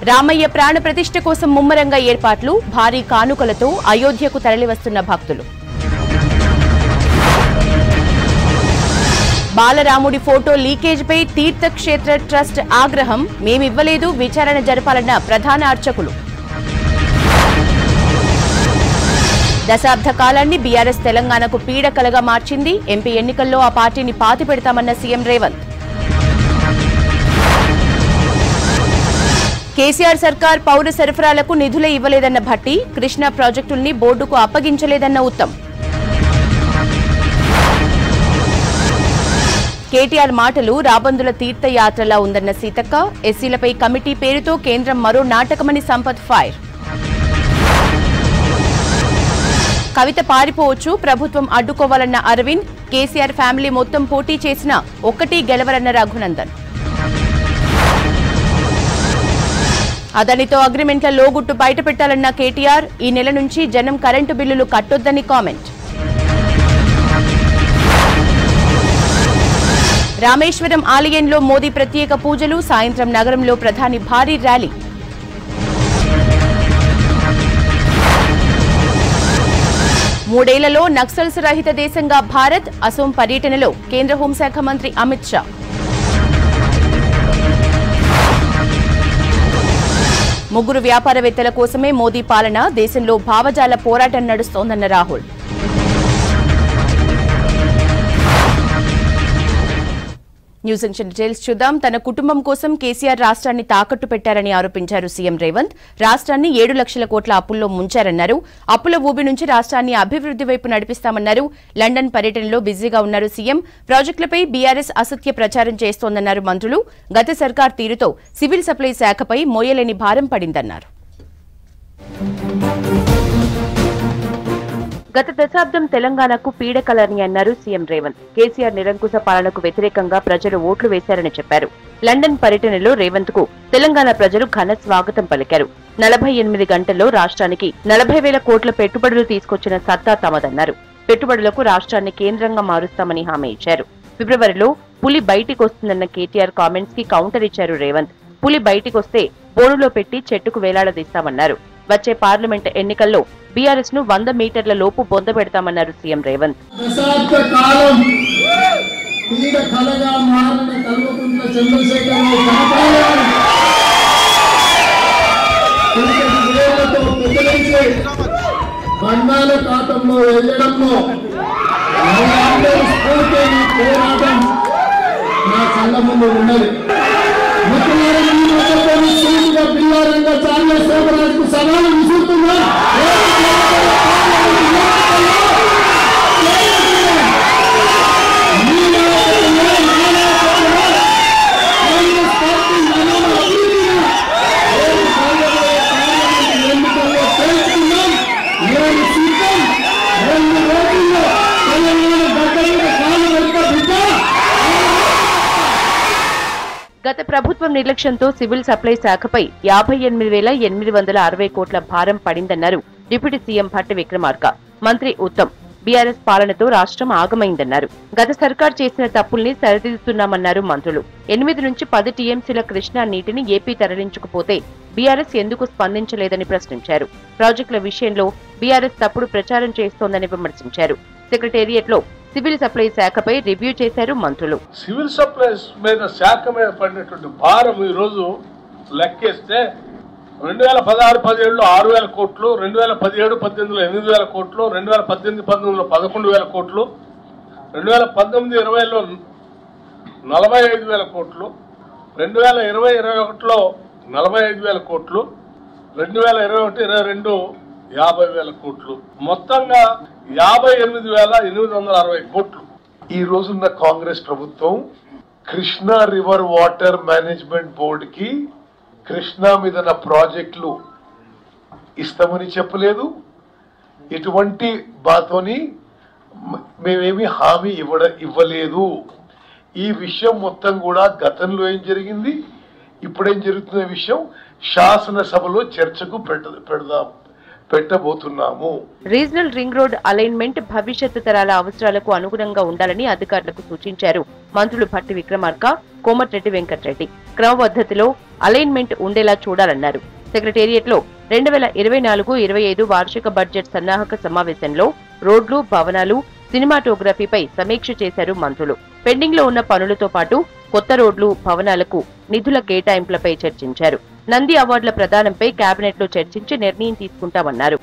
రామయ్య ప్రాణ ప్రతిష్ఠ కోసం ముమ్మరంగా ఏర్పాట్లు, భారీ కానుకలతో అయోధ్యకు తరలివస్తున్న భక్తులు. బాలరాముడి ఫోటో లీకేజ్పై తీర్థక్షేత్ర ట్రస్ట్ ఆగ్రహం, మేమివ్వలేదు, విచారణ జరపాలన్న ప్రధాన అర్చకులు. దశాబ్ద కాలాన్ని బీఆర్ఎస్ తెలంగాణకు పీడకలగా మార్చింది. ఎంపీ ఎన్నికల్లో ఆ పార్టీని పాతిపెడతామన్న సీఎం రేవంత్. కేసీఆర్ సర్కార్ పౌర సరఫరాలకు నిధులే ఇవ్వలేదన్న భట్టి, కృష్ణా ప్రాజెక్టుల్ని బోర్డుకు అప్పగించలేదన్న ఉత్తమ్. కేటీఆర్ మాటలు రాబందుల తీర్థయాత్రలా ఉందన్న సీతక్క, ఎస్సీలపై కమిటీ పేరుతో కేంద్రం మరో నాటకమని సంపత్ ఫైర్. కవిత పారిపోవచ్చు, ప్రభుత్వం అడ్డుకోవాలన్న అరవింద్, కేసీఆర్ ఫ్యామిలీ మొత్తం పోటీ చేసినా ఒక్కటీ గెలవరన్న రఘునందన్. అదానితో అగ్రిమెంట్ల లోగుట్టు బయటపెట్టాలన్న కేటీఆర్, ఈ నెల నుంచి జనం కరెంటు బిల్లులు కట్టొద్దని కామెంట్. రామేశ్వరం ఆలయంలో మోదీ ప్రత్యేక పూజలు, సాయంత్రం నగరంలో ప్రధాని భారీ ర్యాలీ. మూడేళ్లలో నక్సల్స్ రహిత దేశంగా భారత్, అసోం పర్యటనలో కేంద్ర హోంశాఖ మంత్రి అమిత్ షా. ముగ్గురు వ్యాపారవేత్తల కోసమే మోదీ పాలన, దేశంలో భావజాల పోరాటం నడుస్తోందన్న రాహుల్. న్యూస్ అండ్ డీటెయిల్స్ చూద్దాం. తన కుటుంబం కోసం కేసీఆర్ రాష్ట్రాన్ని తాకట్టు పెట్టారని ఆరోపించారు సీఎం రేవంత్. రాష్ట్రాన్ని 7 లక్షల కోట్ల అప్పుల్లో ముంచారన్నారు. అప్పుల ఊబి నుంచి రాష్ట్రాన్ని అభివృద్ధి వైపు నడిపిస్తామన్నారు. లండన్ పర్యటనలో బిజీగా ఉన్నారు సీఎం. ప్రాజెక్టులపై బీఆర్ఎస్ అసత్య ప్రచారం చేస్తోందన్నారు మంత్రులు. గత సర్కార్ తీరుతో సివిల్ సప్లై శాఖపై మోయలేని భారం పడిందన్నారు. గత దశాబ్దం తెలంగాణకు పీడకలని అన్నారు సీఎం రేవంత్. కేసీఆర్ నిరంకుశ పాలనకు వ్యతిరేకంగా ప్రజలు ఓట్లు వేశారని చెప్పారు. లండన్ పర్యటనలో రేవంత్ కు తెలంగాణ ప్రజలు ఘన స్వాగతం పలికారు. 48 గంటల్లో రాష్ట్రానికి 40,000 కోట్ల పెట్టుబడులు తీసుకొచ్చిన సత్తా తమదన్నారు. పెట్టుబడులకు రాష్ట్రాన్ని కేంద్రంగా మారుస్తామని హామీ ఇచ్చారు. ఫిబ్రవరిలో పులి బయటికొస్తుందన్న కేటీఆర్ కామెంట్స్ కి కౌంటర్ ఇచ్చారు రేవంత్. పులి బయటికొస్తే బోనులో పెట్టి చెట్టుకు వేలాడదీస్తామన్నారు. వచ్చే పార్లమెంట్ ఎన్నికల్లో బీఆర్ఎస్ ను 100 మీటర్ల లోపు బొందబెడతామన్నారు సీఎం రేవంత్. సవాలు విసురుతున్నా గత ప్రభుత్వం నిర్లక్ష్యంతో సివిల్ సప్లై శాఖపై 58,860 కోట్ల భారం పడిందన్నారు డిప్యూటీ సీఎం భట్టి విక్రమార్క. మంత్రి ఉత్తమ్, బీఆర్ఎస్ పాలనతో రాష్ట్రం ఆగమైందన్నారు. గత సర్కార్ చేసిన తప్పుల్ని సరిదిద్దుతున్నామన్నారు మంత్రులు. 8 నుంచి 10 టీఎంసీల కృష్ణా నీటిని ఏపీ తరలించకపోతే బీఆర్ఎస్ ఎందుకు స్పందించలేదని ప్రశ్నించారు. ప్రాజెక్టుల విషయంలో బీఆర్ఎస్ తప్పుడు ప్రచారం చేస్తోందని విమర్శించారు. సెక్రటేరియట్ లో సివిల్ సప్లై శాఖపై రివ్యూ చేశారు మంత్రులు. సివిల్ సప్లైస్ మీద శాఖ మీద పడినటువంటి భారం ఈ రోజు లెక్కేస్తే 2016-17లో 6,000 కోట్లు, 2017-18లో 8,000 కోట్లు, 2018-19లో 11,000 కోట్లు, 2019-20లో 45,000 కోట్లు, 2020-21లో 45,000 కోట్లు, 2021-22 50,000 కోట్లు, మొత్తంగా 58,860 కోట్లు. ఈ రోజున్న కాంగ్రెస్ ప్రభుత్వం Krishna river water management board కి కృష్ణా మీద ప్రాజెక్టులు ఇస్తామని చెప్పలేదు. ఎటువంటి బాతోని మేమేమి హామీ ఇవ్వలేదు. ఈ విషయం మొత్తం కూడా గతంలో ఏం జరిగింది, ఇప్పుడేం జరుగుతున్న విషయం శాసనసభలో చర్చకు పెట్టబోతున్నాము. రీజనల్ రింగ్ రోడ్ అలైన్మెంట్ భవిష్యత్తు తరాల అవసరాలకు అనుగుణంగా ఉండాలని అధికారులకు సూచించారు మంత్రులు భట్టి విక్రమార్క, కోమటిరెడ్డి వెంకటరెడ్డి. క్రమపద్ధతిలో అలైన్మెంట్ ఉండేలా చూడాలన్నారు. సెక్రటేరియట్ లో 2024-25 వార్షిక బడ్జెట్ సన్నాహక సమావేశంలో రోడ్లు, భవనాలు, సినిమాటోగ్రఫీపై సమీక్ష చేశారు మంత్రులు. పెండింగ్ లో ఉన్న పనులతో పాటు కొత్త రోడ్లు, భవనాలకు నిధుల కేటాయింపులపై చర్చించారు. నంది అవార్డుల ప్రదానంపై కేబినెట్ లో చర్చించి నిర్ణయం తీసుకుంటామన్నారు.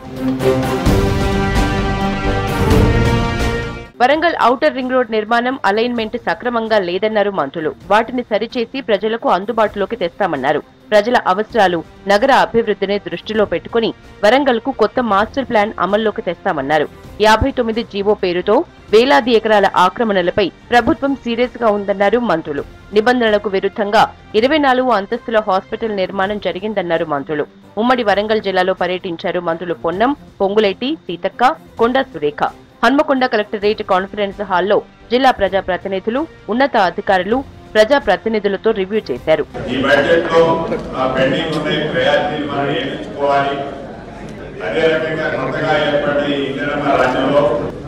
వరంగల్ ఔటర్ రింగ్ రోడ్ నిర్మాణం, అలైన్మెంట్ సక్రమంగా లేదన్నారు మంత్రులు. వాటిని సరిచేసి ప్రజలకు అందుబాటులోకి తెస్తామన్నారు. ప్రజల అవసరాలు, నగర అభివృద్ధిని దృష్టిలో పెట్టుకుని వరంగల్ కు కొత్త మాస్టర్ ప్లాన్ అమల్లోకి తెస్తామన్నారు. 59 జీవో పేరుతో వేలాది ఎకరాల ఆక్రమణలపై ప్రభుత్వం సీరియస్ గా ఉందన్నారు మంత్రులు. నిబంధనలకు విరుద్ధంగా 24 అంతస్తుల హాస్పిటల్ నిర్మాణం జరిగిందన్నారు మంత్రులు. ఉమ్మడి వరంగల్ జిల్లాలో పర్యటించారు మంత్రులు పొన్నం, పొంగులేటి, సీతక్క, కొండా సురేఖ. హన్మకొండ కలెక్టరేట్ కాన్ఫరెన్స్ హాల్లో జిల్లా ప్రజాప్రతినిధులు, ఉన్నత అధికారులు, ప్రజాప్రతినిధులతో రివ్యూ చేశారు.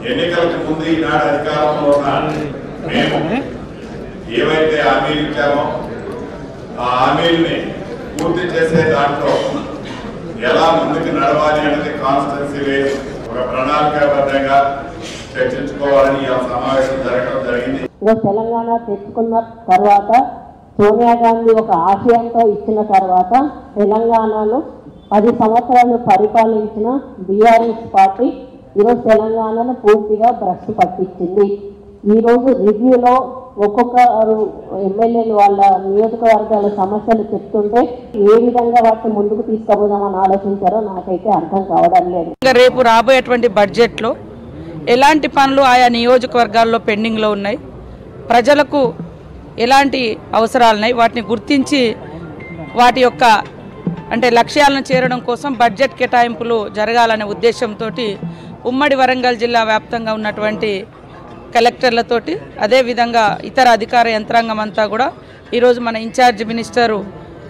ఎన్నికలకు ముందు ఈనాడు అధికారంలో ఉన్న మేము ఏవైతే హామీలు ఇచ్చామో ఆ హామీల్ని పూర్తి చేసే దాంట్లో ఎలా ముందుకు నడవాలి అనేది కాన్స్టిట్యున్సీ వేసి ఒక ప్రణాళికాబద్ధంగా చర్చించుకోవాలని ఈ సమావేశం జరగడం జరిగింది. తెలంగాణ తెచ్చుకున్న తర్వాత సోనియా గాంధీ ఒక ఆశయంతో ఇచ్చిన తర్వాత తెలంగాణలో 10 సంవత్సరాలు పరిపాలించిన బీఆర్ఎస్ పార్టీ ఈరోజు తెలంగాణను పూర్తిగా భ్రష్టు పట్టించింది. ఈరోజు రివ్యూలో ఒక్కొక్కరు ఎమ్మెల్యేలు వాళ్ళ నియోజకవర్గాల సమస్యలు చెప్తుంటే ఏ విధంగా వాటిని ముందుకు తీసుకుపోదామని ఆలోచించారో నాకైతే అర్థం కావడం లేదు. రేపు రాబోయేటువంటి బడ్జెట్లో ఎలాంటి పనులు ఆయా నియోజకవర్గాల్లో పెండింగ్లో ఉన్నాయి, ప్రజలకు ఎలాంటి అవసరాలున్నాయి, వాటిని గుర్తించి వాటి యొక్క లక్ష్యాలను చేరడం కోసం బడ్జెట్ కేటాయింపులు జరగాలనే ఉద్దేశంతో ఉమ్మడి వరంగల్ జిల్లా వ్యాప్తంగా ఉన్నటువంటి కలెక్టర్లతోటి అదేవిధంగా ఇతర అధికార యంత్రాంగం అంతా కూడా ఈరోజు మన ఇన్ఛార్జ్ మినిస్టరు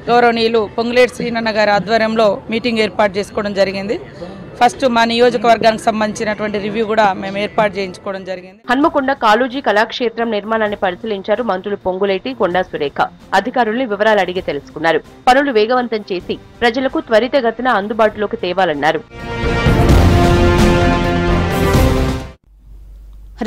గౌరవనీయులు పొంగులేటి శ్రీనన్న గారి ఆధ్వర్యంలో మీటింగ్ ఏర్పాటు చేసుకోవడం జరిగింది. ఫస్ట్ మా నియోజకవర్గానికి సంబంధించినటువంటి రివ్యూ కూడా మేము ఏర్పాటు చేయించుకోవడం జరిగింది. హన్మకొండ కాళోజీ కళాక్షేత్రం నిర్మాణాన్ని పరిశీలించారు మంత్రులు పొంగులేటి, కొండా సురేఖ. అధికారుల్ని వివరాలు అడిగి తెలుసుకున్నారు. పనులు వేగవంతం చేసి ప్రజలకు త్వరితగతిన అందుబాటులోకి తేవాలన్నారు.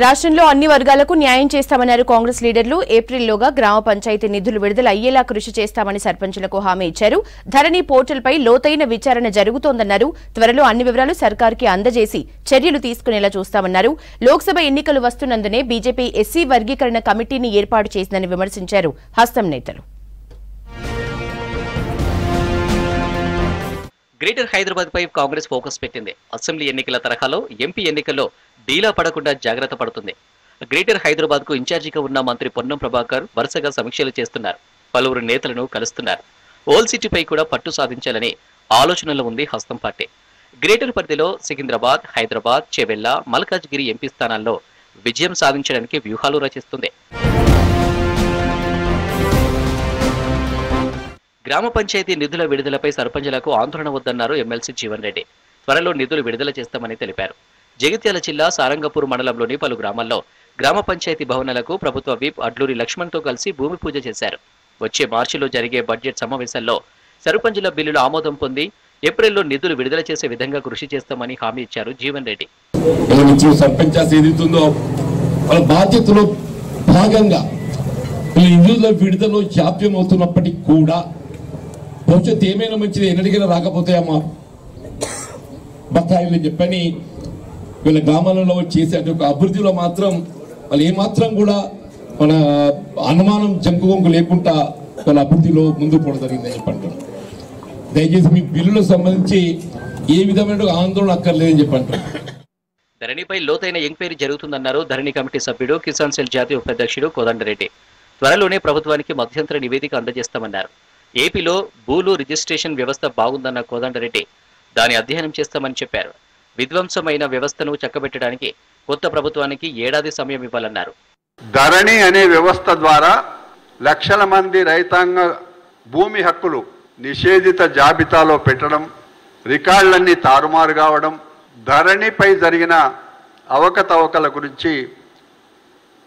రాష్ట్రంలో అన్ని వర్గాలకు న్యాయం చేస్తామన్నారు కాంగ్రెస్ లీడర్లు. ఏప్రిల్లోగా గ్రామ పంచాయతీ నిధులు విడుదల అయ్యేలా కృషి చేస్తామని సర్పంచులకు హామీ ఇచ్చారు. ధరణి పోర్టల్పై లోతైన విచారణ జరుగుతోందన్నారు. త్వరలో అన్ని వివరాలు సర్కార్కి అందజేసి చర్యలు తీసుకునేలా చూస్తామన్నారు. లోక్సభ ఎన్నికలు వస్తున్నందునే బీజేపీ ఎస్సీ వర్గీకరణ కమిటీని ఏర్పాటు చేసిందని విమర్శించారు హస్తం నేతలు. గ్రేటర్ హైదరాబాద్ పై కాంగ్రెస్ ఫోకస్ పెట్టింది. అసెంబ్లీ ఎన్నికల తరహాలో ఎంపీ ఎన్నికల్లో డీలా పడకుండా జాగ్రత్త పడుతుంది. గ్రేటర్ హైదరాబాద్ కు ఇన్ఛార్జిగా ఉన్న మంత్రి పొన్నం ప్రభాకర్ వరుసగా సమీక్షలు చేస్తున్నారు. పలువురు నేతలను కలుస్తున్నారు. ఓల్డ్ సిటీపై కూడా పట్టు సాధించాలని ఆలోచనలో ఉంది హస్తం పార్టీ. గ్రేటర్ పరిధిలో సికింద్రాబాద్, హైదరాబాద్, చెవెళ్ల, మల్కాజ్గిరి ఎంపీ స్థానాల్లో విజయం సాధించడానికి వ్యూహాలు రచిస్తుంది. గ్రామ పంచాయతీ నిధుల విడుదలపై సర్పంచులకు ఆందోళన వద్దన్నారు ఎమ్మెల్సీ జీవన్ రెడ్డి. త్వరలో నిధులు విడుదల చేస్తామని తెలిపారు. జగిత్యాల జిల్లా సారంగపూర్ మండలంలోని పలు గ్రామాల్లో గ్రామ పంచాయతీ భవనాలకు ప్రభుత్వ విప్ అడ్లూరి లక్ష్మణ్తో కలిసి భూమి పూజ చేశారు. వచ్చే మార్చిలో జరిగే బడ్జెట్ సమావేశాల్లో సర్పంచుల బిల్లులు ఆమోదం పొంది ఏప్రిల్లో నిధులు విడుదల చేసే విధంగా కృషి చేస్తామని హామీ ఇచ్చారు జీవన్ రెడ్డి. బాధ్యతలో భాగంగా నిధుల విడుదల జాప్యం అవుతున్నప్పటికీ కూడా భవిష్యత్తు ఏమైనా మంచిది ఎన్నటికైనా రాకపోతాయమ్మా బకాయిలు చెప్పని వీళ్ళ గ్రామాలలో చేసే అభివృద్ధిలో మాత్రం వాళ్ళు ఏమాత్రం కూడా మన అనుమానం జంకుగొంకు లేకుండా వాళ్ళ అభివృద్ధిలో ముందుకు పోవడం జరిగిందని చెప్పంటారు. దయచేసి మీ బిల్లులకు సంబంధించి ఏ విధమైన ఆందోళన అక్కర్లేదని చెప్పంటారు. ధరణిపై లోతైన ఎంక్వైరీ జరుగుతుందన్నారు ధరణి కమిటీ సభ్యుడు కిసాన్ సెల్ జాతీయ ఉపాధ్యక్షుడు కోదండరెడ్డి. త్వరలోనే ప్రభుత్వానికి మధ్యంతర నివేదిక అందజేస్తామన్నారు. ఏపీలో భూలు రిజిస్ట్రేషన్ వ్యవస్థ బాగుందన్న కోదండరెడ్డి దాని అధ్యయనం చేస్తామని చెప్పారు. విధ్వంసమైన వ్యవస్థను చక్కబెట్టడానికి కొత్త ప్రభుత్వానికి ఏడాది సమయం ఇవ్వాలన్నారు. ధరణి అనే వ్యవస్థ ద్వారా లక్షల మంది రైతాంగ భూమి హక్కులు నిషేధిత జాబితాలో పెట్టడం, రికార్డులన్నీ తారుమారు కావడం, ధరణిపై జరిగిన అవకతవకల గురించి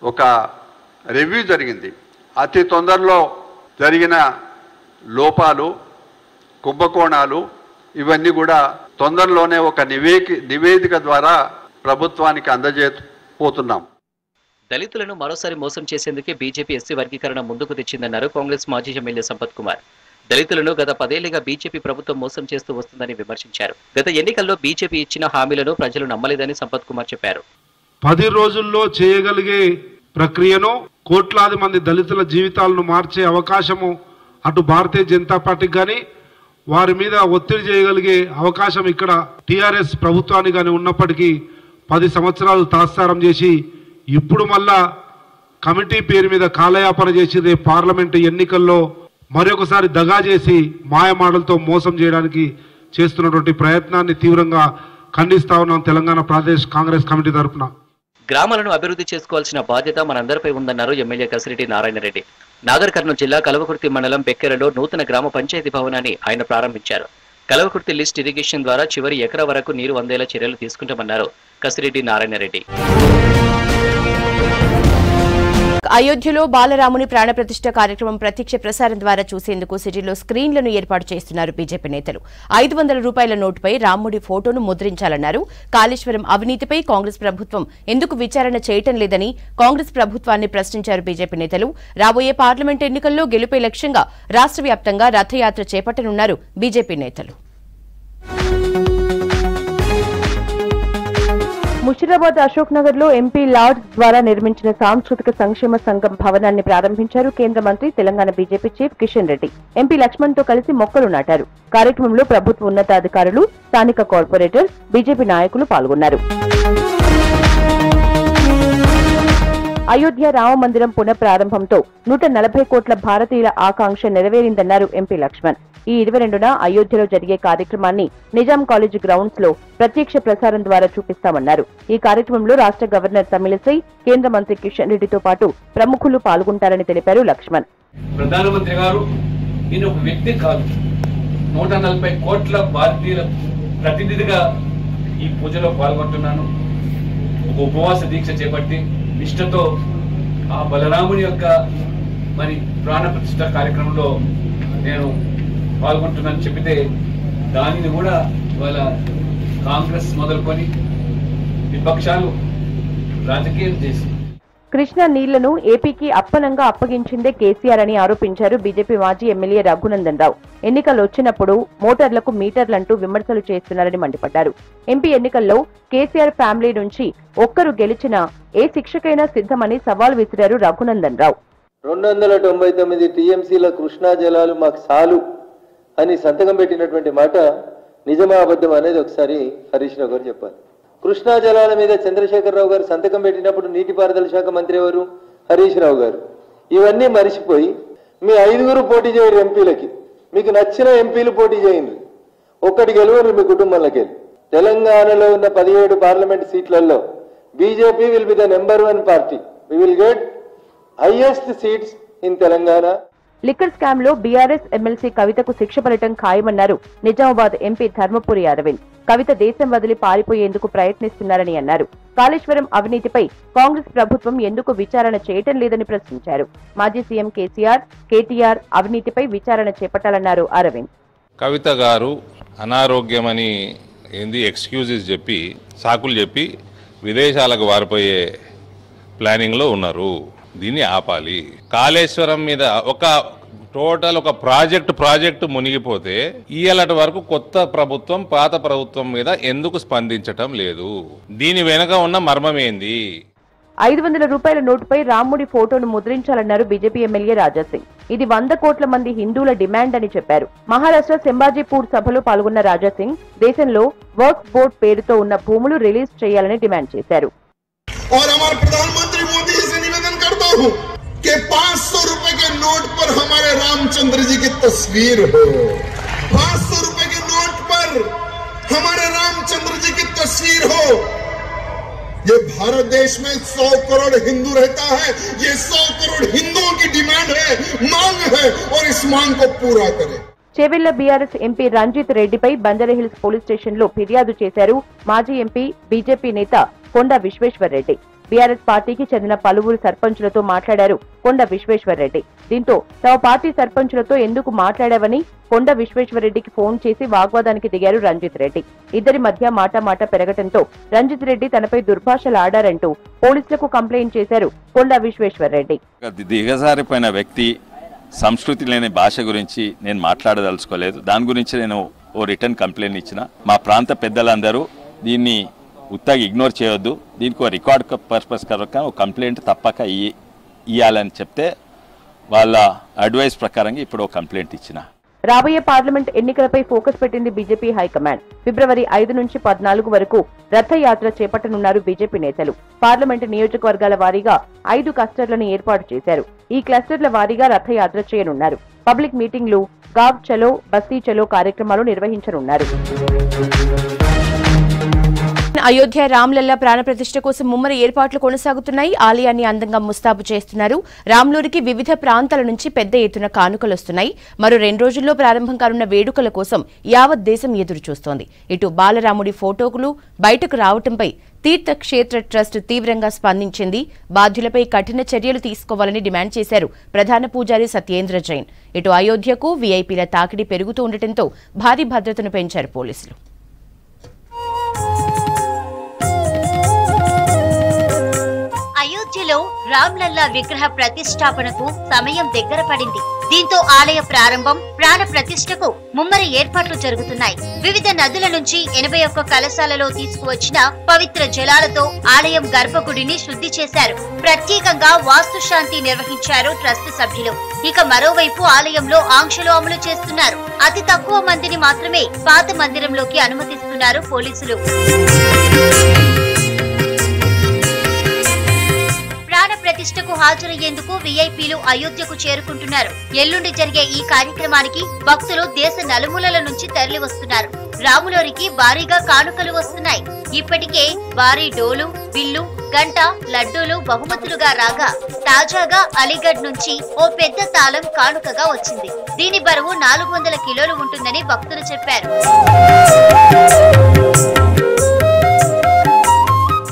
ఒక రివ్యూ జరిగింది. అతి తొందరలో జరిగిన లోపాలు, కుంభకోణాలు ఇవన్నీ కూడా తొందరలోనే ఒక నివేదిక ద్వారా ప్రభుత్వానికి అందజేయబోతున్నాం. దళితులను మరోసారి మోసం చేసేందుకే బీజేపీ ఎస్సీ వర్గీకరణ ముందుకు తెచ్చిందన్నారు కాంగ్రెస్ మాజీ ఎమ్మెల్యే సంపత్ కుమార్. దళితులను గత 10 ఏళ్లుగా బీజేపీ ప్రభుత్వం మోసం చేస్తూ వస్తుందని విమర్శించారు. గత ఎన్నికల్లో బీజేపీ ఇచ్చిన హామీలను ప్రజలు నమ్మలేదని సంపత్ కుమార్ చెప్పారు. 10 రోజుల్లో చేయగలిగే ప్రక్రియను, కోట్లాది మంది దళితుల జీవితాలను మార్చే అవకాశము అటు భారతీయ జనతా పార్టీకి కానీ వారి మీద ఒత్తిడి చేయగలిగే అవకాశం ఇక్కడ టీఆర్ఎస్ ప్రభుత్వానికి కానీ ఉన్నప్పటికీ 10 సంవత్సరాలు తాత్సారం చేసి ఇప్పుడు మళ్ళా కమిటీ పేరు మీద కాలయాపన చేసి రేపు పార్లమెంటు ఎన్నికల్లో మరొకసారి దగా చేసి మాయమాటలతో మోసం చేయడానికి చేస్తున్నటువంటి ప్రయత్నాన్ని తీవ్రంగా ఖండిస్తా ఉన్నాం తెలంగాణ ప్రదేశ్ కాంగ్రెస్ కమిటీ తరఫున. గ్రామాలను అభివృద్ధి చేసుకోవాల్సిన బాధ్యత మనందరిపై ఉందన్నారు ఎమ్మెల్యే కసిరెడ్డి నారాయణరెడ్డి. నాగర్ కర్నూలు జిల్లా కల్వకుర్తి మండలం బెక్కెరలో నూతన గ్రామ పంచాయతీ భవనాన్ని ఆయన ప్రారంభించారు. కల్వకుర్తి లిస్ట్ ఇరిగేషన్ ద్వారా చివరి ఎకరా వరకు నీరు అందేలా చర్యలు తీసుకుంటామన్నారు కసిరెడ్డి నారాయణరెడ్డి. అయోధ్యలో బాలరాముని ప్రాణప్రతిష్ఠ కార్యక్రమం ప్రత్యక్ష ప్రసారం ద్వారా చూసేందుకు సిటీలో స్క్రీన్లను ఏర్పాటు చేస్తున్నారు బీజేపీ నేతలు. 500 రూపాయల నోటుపై రాముడి ఫోటోను ముద్రించాలన్నారు. కాళేశ్వరం అవినీతిపై కాంగ్రెస్ ప్రభుత్వం ఎందుకు విచారణ చేయటం లేదని కాంగ్రెస్ ప్రభుత్వాన్ని ప్రశ్నించారు బీజేపీ నేతలు. రాబోయే పార్లమెంట్ ఎన్నికల్లో గెలుపే లక్ష్యంగా రాష్ట్ర వ్యాప్తంగా రథయాత్ర చేపట్టనున్నారు బీజేపీ నేతలు. ముషిరాబాద్ అశోక్ నగర్ లో ఎంపీ లార్డ్స్ ద్వారా నిర్మించిన సాంస్కృతిక సంక్షేమ సంఘం భవనాన్ని ప్రారంభించారు కేంద్ర మంత్రి Telangana BJP chief Kishan Reddy. MP Laxman తో కలిసి మొక్కలు నాటారు. కార్యక్రమంలో ప్రభుత్వ ఉన్నతాధికారులు, స్థానిక కార్పొరేటర్స్, బీజేపీ నాయకులు పాల్గొన్నారు. అయోధ్య రామ మందిరం పునఃప్రారంభంతో 140 కోట్ల భారతీయుల ఆకాంక్ష నెరవేరిందన్నారు ఎంపీ లక్ష్మణ్. ఈ 22న అయోధ్యలో జరిగే కార్యక్రమాన్ని నిజాం కాలేజ్ గ్రౌండ్స్ లో ప్రత్యక్ష ప్రసారం ద్వారా చూపిస్తామన్నారు. ఈ కార్యక్రమంలో రాష్ట్ర గవర్నర్ తమిళిసై, కేంద్ర మంత్రి కిషన్ రెడ్డితో పాటు ప్రముఖులు పాల్గొంటారని తెలిపారు లక్ష్మణ్. ప్రధానమంత్రి గారు ఈయన ఒక వ్యక్తి కాదు, 140 కోట్ల భారతీయుల ప్రతినిధిగా ఈ పూజలో పాల్గొంటున్నాను. ఒక ఉపవాస దీక్ష చేపట్టి నిష్ఠతో ఆ బలరాముని యొక్క మరి ప్రాణ ప్రతిష్ఠ కార్యక్రమంలో నేను పాల్గొంటున్నాను చెప్పితే దానిని కూడా వాళ్ళ కాంగ్రెస్ మొదలుకొని విపక్షాలు రాజకీయం చేసి కృష్ణా నీళ్లను ఏపీకి అప్పనంగా అప్పగించిందే కేసీఆర్ అని ఆరోపించారు బీజేపీ మాజీ ఎమ్మెల్యే రఘునందన్ రావు. ఎన్నికలు వచ్చినప్పుడు మోటార్లకు మీటర్లంటూ విమర్శలు చేస్తున్నారని మండిపడ్డారు. ఎంపీ ఎన్నికల్లో కేసీఆర్ ఫ్యామిలీ నుంచి ఒక్కరు గెలిచినా ఏ శిక్షకైనా సిద్ధమని సవాల్ విసిరారు రఘునందన్ రావు. 299 టీఎంసీల కృష్ణా జలాలు మాకు చాలు అని సంతకం పెట్టినటువంటి మాట నిజమా అబద్ధం అనేది ఒకసారి హరీష్ రావు గారు చెప్పాలి. కృష్ణా జలాల మీద చంద్రశేఖరరావు గారు సంతకం పెట్టినప్పుడు నీటిపారుదల శాఖ మంత్రి ఎవరు? హరీష్ రావు గారు. ఇవన్నీ మరిచిపోయి మీ 5 పోటీ చేయరు ఎంపీలకి, మీకు నచ్చిన ఎంపీలు పోటీ చేయండి, ఒక్కటి గెలవరు మీ కుటుంబంలోకి. తెలంగాణలో ఉన్న 17 పార్లమెంట్ సీట్లలో BJP will be the number 1 party. We will get highest seats in Telangana. Liquor scam లో బీఆర్ఎస్ ఎమ్మెల్సీ కవితకు శిక్ష పడటం ఖాయమన్నారు నిజామాబాద్ ఎంపీ ధర్మపురి అరవింద్. కవిత దేశం వదిలి పారిపోయేందుకు ప్రయత్నిస్తున్నారని అన్నారు. కాళేశ్వరం అవినీతిపై కాంగ్రెస్ ప్రభుత్వం ఎందుకు విచారణ చేయటం లేదని ప్రశ్నించారు. మాజీ సీఎం కేటీఆర్ అవినీతిపై విచారణ చేపట్టాలన్నారు అరవింద్. కవిత గారు అనారోగ్యమని ఎక్స్క్యూజెస్ చెప్పి సాకులు చెప్పి విదేశాలకు వారిపోయే ప్లానింగ్ లో ఉన్నారు. దీన్ని ఆపాలి. కాళేశ్వరం మీద ఒక ప్రాజెక్టు మునిగిపోతే ఇయ్యాలటి వరకు కొత్త ప్రభుత్వం పాత ప్రభుత్వం మీద ఎందుకు స్పందించటం లేదు? దీని వెనుక ఉన్న మర్మం ఏంది? 500 రూపాయల నోటుపై రాముడి ఫోటోను ముద్రించాలన్నారు బీజేపీ ఎమ్మెల్యే రాజాసింగ్. ఇది 100 కోట్ల మంది హిందువుల డిమాండ్ అని చెప్పారు. మహారాష్ట్ర సింబాజీపూర్ సభలో పాల్గొన్న రాజాసింగ్ దేశంలో వర్క్స్ బోర్డ్ పేరుతో ఉన్న భూములు రిలీజ్ చేయాలని డిమాండ్ చేశారు. कि 500 रुपए के नोट पर हमारे रामचंद्र जी की तस्वीर हो, 500 रुपए के नोट पर हमारे रामचंद्र जी की तस्वीर हो. ये भारत देश में 100 करोड़ हिंदू रहता है. ये 100 करोड़ हिंदुओं की डिमांड है, मांग है, और इस मांग को पूरा करें. చేవెళ్ల బీఆర్ఎస్ ఎంపీ రంజిత్ రెడ్డిపై బంజారాహిల్స్ పోలీస్ స్టేషన్ లో ఫిర్యాదు చేశారు మాజీ ఎంపీ బీజేపీ నేత కొండా విశ్వేశ్వర్ రెడ్డి. బీఆర్ఎస్ పార్టీకి చెందిన పలువురు సర్పంచులతో మాట్లాడారు కొండ విశ్వేశ్వర్రెడ్డి. దీంతో తమ పార్టీ సర్పంచులతో ఎందుకు మాట్లాడావని కొండ విశ్వేశ్వర్రెడ్డికి ఫోన్ చేసి వాగ్వాదానికి దిగారు రంజిత్ రెడ్డి. ఇద్దరి మధ్య మాట పెరగటంతో రంజిత్ రెడ్డి తనపై దుర్భాషలాడారంటూ పోలీసులకు కంప్లైంట్ చేశారు కొండ విశ్వేశ్వర్రెడ్డి. దిగజారిపోయిన వ్యక్తి సంస్కృతి లేని భాష గురించి నేను మాట్లాడదలుచుకోలేదు. దాని గురించి నేను ఓ రిటర్న్ కంప్లైంట్ ఇచ్చిన. మా ప్రాంత పెద్దలందరూ దీన్ని ఉత్తగా ఇగ్నోర్ చేయొద్దు, దీనికి ఒక రికార్డ్ పర్పస్ కనుక ఒక కంప్లైంట్ తప్పక ఇవ్వాలని చెప్తే వాళ్ళ అడ్వైస్ ప్రకారంగా ఇప్పుడు ఒక కంప్లైంట్ ఇచ్చిన. రాబోయే పార్లమెంట్ ఎన్నికలపై ఫోకస్ పెట్టింది బీజేపీ హైకమాండ్. ఫిబ్రవరి 5 నుంచి 14 వరకు రథయాత్ర చేపట్టనున్నారు బీజేపీ నేతలు. పార్లమెంట్ నియోజకవర్గాల వారీగా 5 క్లస్టర్లను ఏర్పాటు చేశారు. ఈ క్లస్టర్ల వారీగా రథయాత్ర చేయనున్నారు. పబ్లిక్ మీటింగ్లు, గావ్ చలో, బస్తీ చలో కార్యక్రమాలు నిర్వహించనున్నారు. అయోధ్య రామ్లల్లా ప్రాణప్రతిష్ఠ కోసం ముమ్మర ఏర్పాట్లు కొనసాగుతున్నాయి. ఆలయాన్ని అందంగా ముస్తాబు చేస్తున్నారు. రామ్లూరికి వివిధ ప్రాంతాల నుంచి పెద్ద ఎత్తున కానుకలొస్తున్నాయి. మరో 2 రోజుల్లో ప్రారంభం కానున్న వేడుకల కోసం యావత్ దేశం ఎదురు చూస్తోంది. ఇటు బాలరాముడి ఫోటోలు బయటకు రావడంపై తీర్థక్షేత్ర ట్రస్ట్ తీవ్రంగా స్పందించింది. బాధ్యులపై కఠిన చర్యలు తీసుకోవాలని డిమాండ్ చేశారు ప్రధాన పూజారి సత్యేంద్ర జైన్. ఇటు అయోధ్యకు వీఐపీల తాకిడి పెరుగుతూ ఉండటంతో భారీ భద్రతను పెంచారు పోలీసులు. అయోధ్యలో రామ్లల్లా విగ్రహ ప్రతిష్టాపనకు సమయం దగ్గర పడింది. దీంతో ఆలయ ప్రారంభం, ప్రాణ ప్రతిష్ఠకు ముమ్మర ఏర్పాట్లు జరుగుతున్నాయి. వివిధ నదుల నుంచి 81 కలశాలలో తీసుకువచ్చిన పవిత్ర జలాలతో ఆలయం గర్భగుడిని శుద్ధి చేశారు. ప్రత్యేకంగా వాస్తుశాంతి నిర్వహించారు ట్రస్ట్ సభ్యులు. ఇక మరోవైపు ఆలయంలో ఆంక్షలు అమలు చేస్తున్నారు. అతి తక్కువ మందిని మాత్రమే పాత మందిరంలోకి అనుమతిస్తున్నారు పోలీసులు. ప్రతిష్టకు హాజరయ్యేందుకు వీఐపీలు అయోధ్యకు చేరుకుంటున్నారు. ఎల్లుండి జరిగే ఈ కార్యక్రమానికి భక్తులు దేశ నలుమూలల నుంచి తరలి వస్తున్నారు. రాములోరికి భారీగా కానుకలు వస్తున్నాయి. ఇప్పటికే భారీ డోలు, బిల్లు, గంట, లడ్డూలు బహుమతులుగా రాగా తాజాగా అలీగఢ్ నుంచి ఓ పెద్ద తాళం కానుకగా వచ్చింది. దీని బరువు 400 కిలోలు ఉంటుందని భక్తులు చెప్పారు.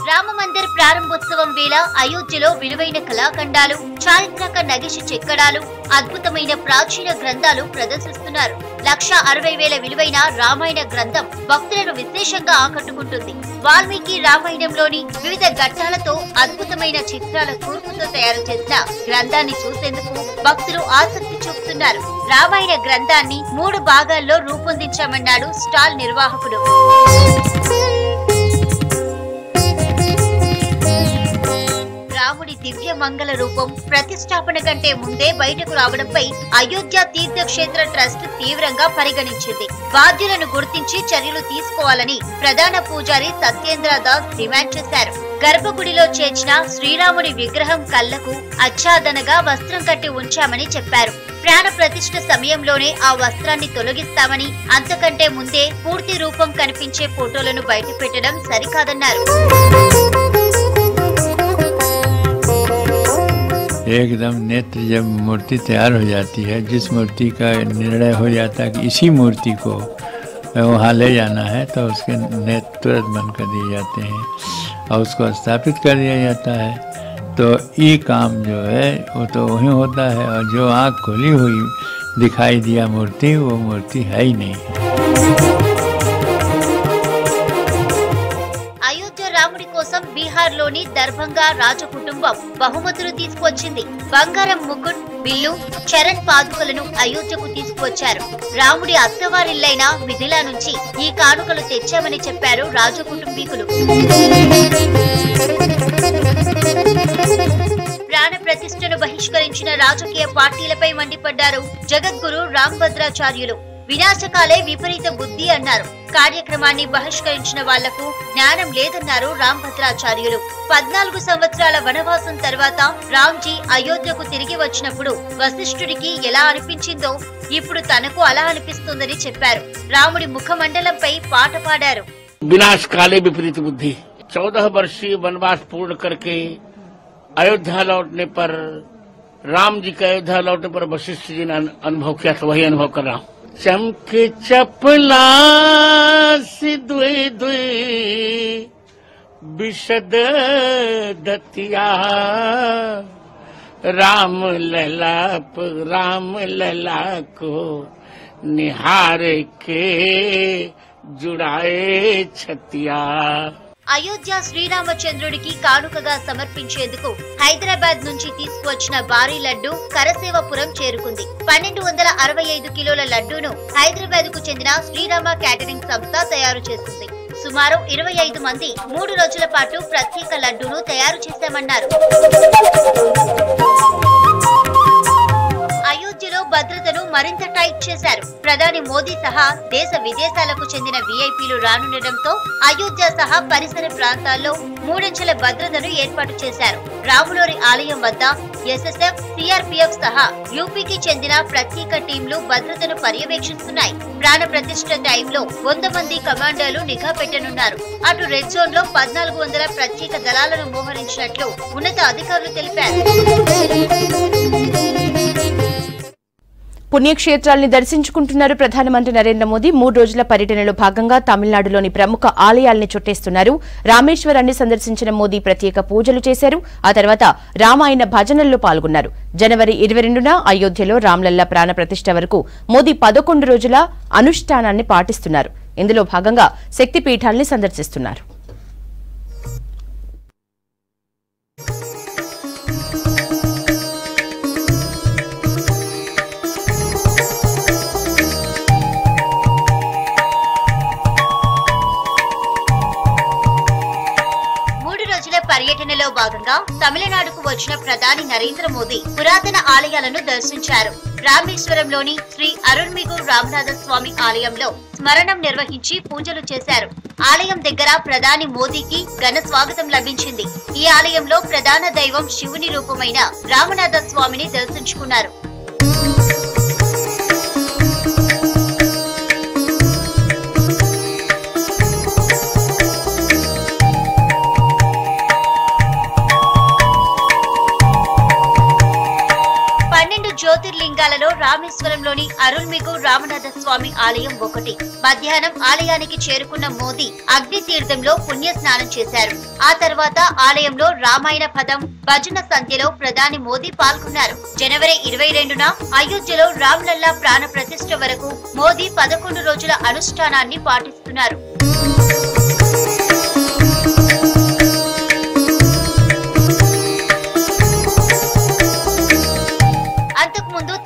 రామమందిర్ ప్రారంభోత్సవం వేళ అయోధ్యలో విలువైన కళాఖండాలు, చారిత్రక నగిషి చెక్కడాలు, అద్భుతమైన ప్రాచీన గ్రంథాలు ప్రదర్శిస్తున్నారు. 1,60,000 విలువైన రామాయణ గ్రంథం భక్తులను విశేషంగా ఆకట్టుకుంటుంది. వాల్మీకి రామాయణంలోని వివిధ ఘట్టాలతో అద్భుతమైన చిత్రాల కూర్పుతో తయారు చేసిన గ్రంథాన్ని చూసేందుకు భక్తులు ఆసక్తి చూపుతున్నారు. రామాయణ గ్రంథాన్ని 3 భాగాల్లో రూపొందించామన్నాడు స్టాల్ నిర్వాహకుడు. రాముడి దివ్య మంగళ రూపం ప్రతిష్టాపన కంటే ముందే బయటకు రావడంపై అయోధ్య తీర్థక్షేత్ర ట్రస్ట్ తీవ్రంగా పరిగణించింది. బాధ్యులను గుర్తించి చర్యలు తీసుకోవాలని ప్రధాన పూజారి సత్యేంద్ర దాస్ డిమాండ్ చేశారు. గర్భగుడిలో చేర్చిన శ్రీరాముడి విగ్రహం కళ్లకు ఆచ్ఛాదనగా వస్త్రం కట్టి ఉంచామని చెప్పారు. ప్రాణ ప్రతిష్ఠ సమయంలోనే ఆ వస్త్రాన్ని తొలగిస్తామని, అంతకంటే ముందే పూర్తి రూపం కనిపించే ఫోటోలను బయటపెట్టడం సరికాదన్నారు. एकदम नेत्र जब मूर्ति तैयार हो जाती है, जिस मूर्ति का निर्णय हो जाता है कि इसी मूर्ति को वहाँ ले जाना है, तो उसके नेत्र तुरंत बंद कर दिए जाते हैं और उसको स्थापित कर दिया जाता है। तो ये काम जो है वो तो वहीं होता है, और जो आँख खुली हुई दिखाई दिया मूर्ति, वो मूर्ति है ही नहीं। కోసం బీహార్లోని దర్భంగా రాజకుటుంబం బహుమతులు తీసుకొచ్చింది. బంగారం ముకుట్, బిల్లు, చరణ్ పాదుకలను అయోధ్యకు తీసుకొచ్చారు. రాముడి అత్తవారిల్లైన మిథిలా నుంచి ఈ కానుకలు తెచ్చామని చెప్పారు రాజకుటుంబీకులు. ప్రాణ ప్రతిష్టను బహిష్కరించిన రాజకీయ పార్టీలపై మండిపడ్డారు జగద్గురు రాంభద్రాచార్యులు. వినాశకాలే విపరీత బుద్ధి అన్నారు. కార్యక్రమాన్ని బహిష్కరించిన వాళ్లకు జ్ఞానం లేదన్నారు రాంభద్రాచార్యులు. 14 సంవత్సరాల వనవాసం తర్వాత రామ్జీ అయోధ్యకు తిరిగి వచ్చినప్పుడు వశిష్ఠుడికి ఎలా అనిపించిందో ఇప్పుడు తనకు అలా అనిపిస్తుందని చెప్పారు. రాముడి ముఖమండలంపై పాట పాడారు. विनाशकाले विपरीत बुद्धि 14 वर्षीय वनवास पूर्ण करके अयोध्या लौटने पर राम जी के अयोध्या लौटने पर वशिष्ठ जी ने अनुभव किया, तो वही अनुभव कर रहा हूँ। चमके चपला सी दुई दुई विशद दतिया राम लला को निहार के जुड़ाए छतिया। అయోధ్య శ్రీరామచంద్రుడికి కానుకగా సమర్పించేందుకు హైదరాబాద్ నుంచి తీసుకువచ్చిన భారీ లడ్డు కరసేవపురం చేరుకుంది. 1265 కిలోల లడ్డూను హైదరాబాద్ కు చెందిన శ్రీరామ క్యాటరింగ్ సంస్థ తయారు చేసింది. సుమారు 25 మంది 3 రోజుల పాటు ప్రత్యేక లడ్డూను తయారు చేశామన్నారు. అయోధ్యలో భద్రతను మరింత టైట్ చేశారు. ప్రధాని మోదీ సహా దేశ విదేశాలకు చెందిన వీఐపీలు రానుండటంతో అయోధ్య సహా పరిసర ప్రాంతాల్లో 3 అంచెల భద్రతను ఏర్పాటు చేశారు. రాములోరి ఆలయం వద్ద ఎస్ఎస్ఎఫ్, సిఆర్పీఎఫ్ సహా యూపీకి చెందిన ప్రత్యేక టీంలు భద్రతను పర్యవేక్షిస్తున్నాయి. ప్రాణ ప్రతిష్ఠ టైంలో 100 మంది కమాండోలు నిఘా పెట్టనున్నారు. అటు రెడ్ జోన్ లో 1400 ప్రత్యేక దళాలను మోహరించినట్లు ఉన్నత అధికారులు తెలిపారు. పుణ్యక్షేత్రాల్ని దర్శించుకుంటున్నారు ప్రధానమంత్రి నరేంద్ర మోదీ. 3 రోజుల పర్యటనలో భాగంగా తమిళనాడులోని ప్రముఖ ఆలయాల్ని చుట్టేస్తున్నారు. రామేశ్వరాన్ని సందర్శించిన మోదీ ప్రత్యేక పూజలు చేశారు. ఆ తర్వాత రామాయణ భజనల్లో పాల్గొన్నారు. జనవరి 22న అయోధ్యలో రామ్లల్లా ప్రాణ ప్రతిష్ఠ వరకు మోదీ 11 రోజుల అనుష్ఠానాన్ని పాటిస్తున్నారు. ఇందులో భాగంగా శక్తిపీఠాల్ని సందర్శిస్తున్నారు. పర్యటనలో భాగంగా తమిళనాడుకు వచ్చిన ప్రధాని నరేంద్ర మోదీ పురాతన ఆలయాలను దర్శించారు. రామేశ్వరంలోని శ్రీ అరుణ్మిగు రామనాథ స్వామి ఆలయంలో స్మరణం నిర్వహించి పూజలు చేశారు. ఆలయం దగ్గర ప్రధాని మోదీకి ఘన స్వాగతం లభించింది. ఈ ఆలయంలో ప్రధాన దైవం శివుని రూపమైన రామనాథ స్వామిని దర్శించుకున్నారు. జ్యోతిర్లింగాలలో రామేశ్వరంలోని అరుణ్మిగు రామనాథ స్వామి ఆలయం ఒకటి. మధ్యాహ్నం ఆలయానికి చేరుకున్న మోదీ అగ్ని తీర్థంలో పుణ్య స్నానం చేశారు. ఆ తర్వాత ఆలయంలో రామాయణ పదం భజన సంధ్యలో ప్రధాని మోదీ పాల్గొన్నారు. జనవరి 22న అయోధ్యలో రామ్లల్లా ప్రాణ ప్రతిష్ఠ వరకు మోదీ 11 రోజుల అనుష్ఠానాన్ని పాటిస్తున్నారు.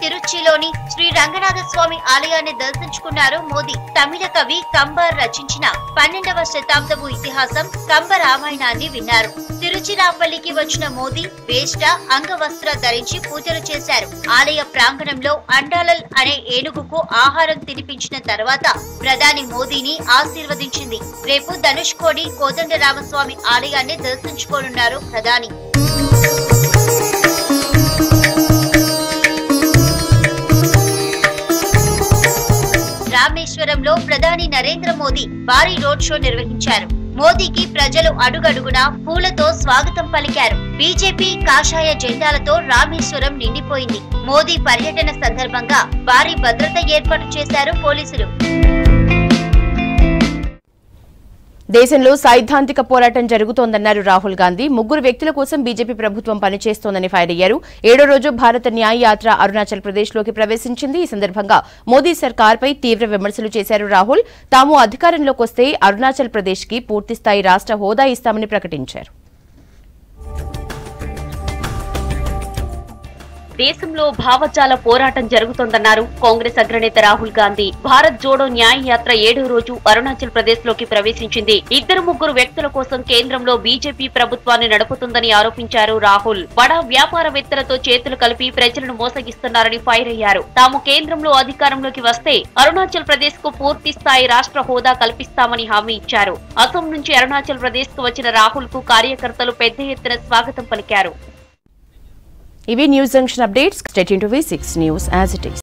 తిరుచిలోని శ్రీ రంగనాథ స్వామి ఆలయాన్ని దర్శించుకున్నారు మోదీ. తమిళ కవి కంబర్ రచించిన 12వ శతాబ్దపు ఇతిహాసం కంబ రామాయణాన్ని విన్నారు. తిరుచిరాపల్లికి వచ్చిన మోదీ వేష్ట అంగవస్త్ర ధరించి పూజలు చేశారు. ఆలయ ప్రాంగణంలో అండాలల్ అనే ఏనుగుకు ఆహారం తినిపించిన తర్వాత ప్రధాని మోదీని ఆశీర్వదించింది. రేపు ధనుష్కోడి కోదండరామస్వామి ఆలయాన్ని దర్శించుకోనున్నారు ప్రధాని. రామేశ్వరంలో ప్రధాని నరేంద్ర మోదీ భారీ రోడ్ షో నిర్వహించారు. మోదీకి ప్రజలు అడుగడుగునా పూలతో స్వాగతం పలికారు. బీజేపీ కాషాయ జెండాలతో రామేశ్వరం నిండిపోయింది. మోదీ పర్యటన సందర్భంగా భారీ భద్రత ఏర్పాటు చేశారు పోలీసులు. దేశంలో సైద్ధాంతిక పోరాటం జరుగుతోందన్నారు రాహుల్ గాంధీ. 3 వ్యక్తుల కోసం బీజేపీ ప్రభుత్వం పనిచేస్తోందని ఫైర్ అయ్యారు. 7వ రోజు భారత న్యాయ యాత్ర అరుణాచల్ ప్రదేశ్లోకి ప్రవేశించింది. ఈ సందర్భంగా మోదీ సర్కార్పై తీవ్ర విమర్శలు చేశారు రాహుల్. తాము అధికారంలోకి వస్తే అరుణాచల్ ప్రదేశ్కి పూర్తిస్థాయి రాష్ట్ర హోదా ఇస్తామని ప్రకటించారు. దేశంలో భావజాల పోరాటం జరుగుతోందన్నారు కాంగ్రెస్ అగ్రనేత రాహుల్ గాంధీ. భారత్ జోడో న్యాయ యాత్ర 7వ రోజు అరుణాచల్ ప్రదేశ్ లోకి ప్రవేశించింది. 2-3 వ్యక్తుల కోసం కేంద్రంలో బీజేపీ ప్రభుత్వాన్ని నడుపుతుందని ఆరోపించారు రాహుల్. బడా వ్యాపారవేత్తలతో చేతులు కలిపి ప్రజలను మోసగిస్తున్నారని ఫైర్ అయ్యారు. తాము కేంద్రంలో అధికారంలోకి వస్తే అరుణాచల్ ప్రదేశ్ కు పూర్తి స్థాయి రాష్ట్ర హోదా కల్పిస్తామని హామీ ఇచ్చారు. అసోం నుంచి అరుణాచల్ ప్రదేశ్ కు వచ్చిన రాహుల్ కు కార్యకర్తలు పెద్ద ఎత్తున స్వాగతం పలికారు. ఇవి news junction updates. Stay tuned to V6 news as it is.